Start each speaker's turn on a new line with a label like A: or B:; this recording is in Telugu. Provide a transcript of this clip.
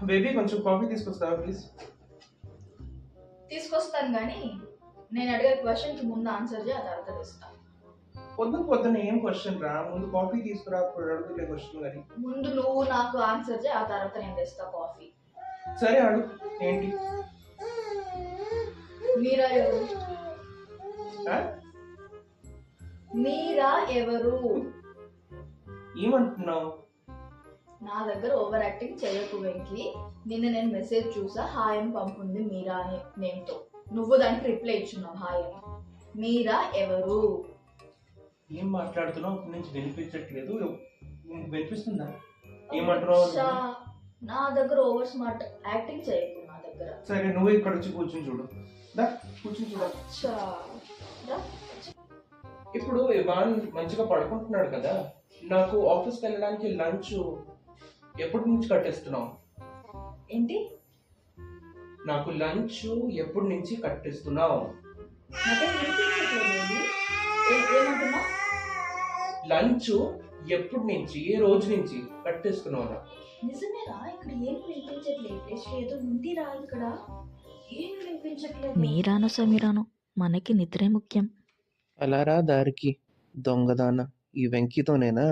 A: బేబీ కొంచెం కాఫీ తీసుకొస్తావా ప్లీజ్?
B: తీసుకొస్తాను కానీ నేను అడిగే క్వశ్చన్కి ముందు ఆన్సర్ చేయి, ఆ తర్వాత ఇస్తాను.
A: పొద్దున ఏం క్వశ్చన్ రా? ముందు కాఫీ తీసుకురా, అప్పుడు అడుగుతులే క్వశ్చన్ కానీ.
B: ముందు నువ్వు నాకు ఆన్సర్ చేయి, ఆ తర్వాత నేను తెస్తా కాఫీ.
A: సరే అడుగు. ఏంటి?
B: మీరా ఎవరు?
A: ఆ?
B: మీరా ఎవరు?
A: ఏమంటున్నావు?
B: నా దగ్గర ఓవర్ యాక్టింగ్ చేయకు వెంకీ. నిన్న నేను మెసేజ్ చూసా, హాయ్ అని పంపుంది మీరా అనే నేమ్తో. నువ్వు దానికి రిప్లై ఇచ్చున్నావు హాయ్ అని. మీరా ఎవరు?
A: ఏం మాట్లాడుతున్నావు? అప్పటి నుంచి వినిపించట్లేదు. వినిపిస్తుందా? ఏమంటున్నావు?
B: అచ్చా, నా దగ్గర ఓవర్ స్మార్ట్ యాక్టింగ్ చేయకు నా దగ్గర.
A: సరే నువ్వు ఇక్కడ వచ్చి కూర్చుని చూడు. దా కూర్చుని చూడు.
B: అచ్చా, రా.
A: ఇప్పుడు ఇవాన్ మంచిగా పడుకుంటున్నాడు కదా, నాకు ఆఫీస్కి వెళ్ళడానికి లంచ్ ఎప్పటి నుంచి కట్టేస్తున్నావు?
B: ఏంటి?
A: నాకు లంచ్ ఎప్పటి నుంచి కట్టేస్తున్నావు?
B: నాకేం వినిపించట్లేదు. ఏమంటున్నా?
A: లంచ్ ఎప్పటి నుంచి, ఏ రోజు నుంచి కట్టేస్తున్నావు నాకు?
B: నిజమేరా, ఇక్కడ ఏం వినిపించట్లేదు. టేస్ట్ ఏదో ఉందిరా, ఇక్కడ ఏం వినిపించట్లేదు.
C: మీరానో సమీరానో మనకి నిద్రే ముఖ్యం.
A: అలారా దారికి దొంగదాన, ఈ వెంకీతోనేనా?